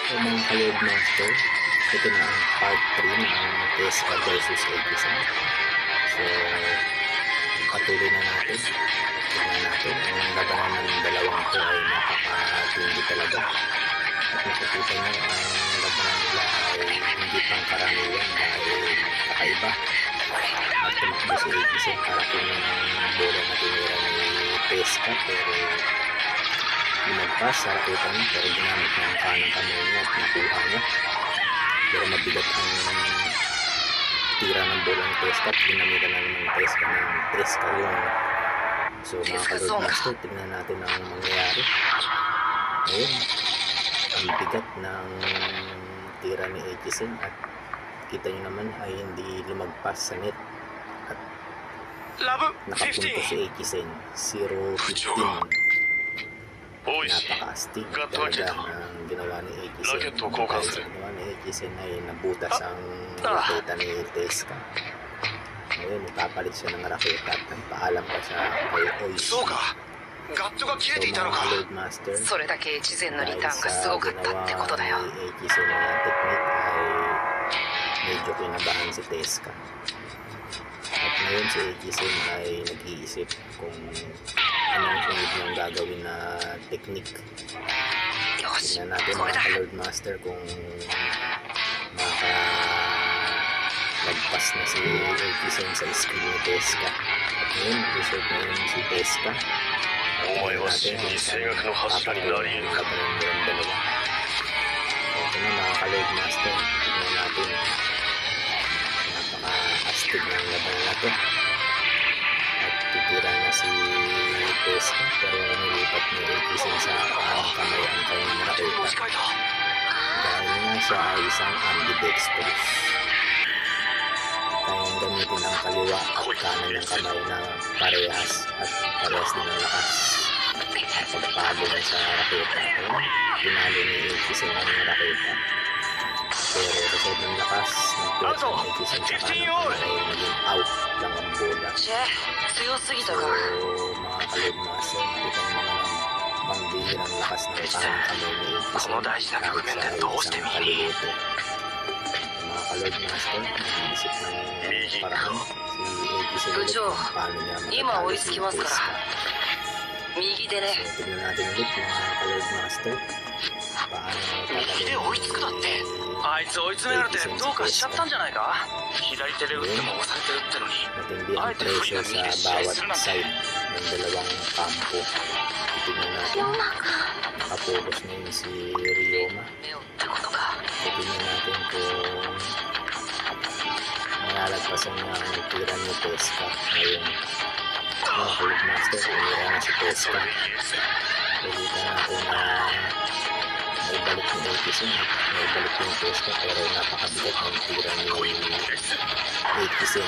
So mga ka-Lord Master, ito na ang part 3 ng Teska versus Ekisan. So patuloy na natin. Tignan natin. Ang labanan ng dalawang ito ay napakatindi talaga. At makikita nyo ang labanan nila ay hindi pang karaniwan dahil kakaiba. At tumakbo si Ekisan para kunin ang bola na tinira ni Teska, pero lumagpas sa rakitan, pero ginamit niya ang kanang kamay niya at nakuha niya. Pero mabigat ang tira ng bola ng Teska at ginamitan na naman ng Teska ng Teska yung. So mga ka-Lord Master, tignan natin ang mangyayari. Ayun, ang bigat ng tira ni Ekisan at kita nyo naman ay hindi lumagpas sa net. At nakapunto si Ekisan 0-15. Napaka-astig talaga ang ginawa ni Ekisan. Dahil sa ginawa ni Ekisan ay nabutas ang raketa ni Teska. Ngayon, nagpapalit siya ng raketa at nagpaalam pa siya kay Oishi. So mga ka-Lord Master, dahil sa ginawa ni Ekisan na technique ay medyo kinabahan si Teska. At ngayon si Ekisan ay nag-iisip kung anong sunod niyang gagawin na technique. Tignan natin mga ka-Lord Master kung makalagpas na si Ekisan sa skill ni Teska. At ngayon, reserve na yun si Teska. Tignan natin kung saan papakulang ang labanan nilang dalawa. So ito na mga ka-Lord Master, tignan natin. Napaka-astig na ang labanan na ito. At titira na si Teska, pero nilipat ni Ekisan sa kanang kamay ang kanyang raketa. Dahil nga siya ay isang ambidextrous. Kayang gamitin ang kaliwa at kanan ng kamay na parehas at parehas din ang lakas. Pagpalo na sa raketa, pinalo ni Ekisan ang raketa. Pero sa sobrang lakas ng piyasa ng Ekisan sa kanang kamay ay naging out lang ang bola. So mga ka-Lord Master, nakita nyo naman ang pangbihirang lakas ng kanang kamay ni Ekisan kahit siya ay isang kaluluto. Mga ka-Lord Master, nag-iisip ng paraan si Ekisan ulit kung paano niya matatalo si Teska. So tignan natin ulit mga ka-Lord Master, paano tatalon ni あいつ追い詰められてどうかしちゃったんじゃないか。左手で打っても押されてるってのに matindi ang presyo sa bawat side ng dalawang kampo. Titignan natin, nakapokus na yun si Ryoma. Titignan natin kung malalagpasan niya ang tira ni Teska. Ngayon, mga ka-Lord Master, tumira na si Teska. Pagkita natin na naibalik ni Ekisan at naibalik yung Teska, pero napakabigat ng tira ni Ekisan.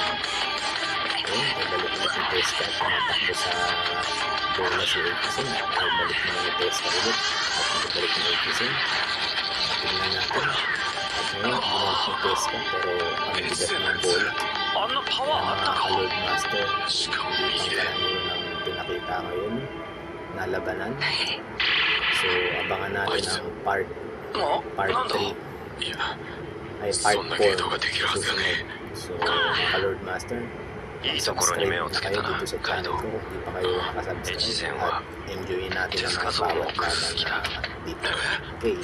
Okay, naibalik na si Teska at tumatakbo sa bola si Ekisan. Naibalik na ni Teska ulit at naibalik ni Ekisan. Tingnan natin. At ngayon, binalik ni Teska, pero ang bigat ng bola. Kaya mga ka-Lord Master, hindi pang karamihan ang pinakita ngayon na labanan. So abangan natin ang part 3 ay part 4 susunod. So mga ka-Lord Master, subscribe na kayo dito sa channel ko kung di pa kayo nakasubscribe at enjoyin natin ang mga bawat laban na dito. Okay.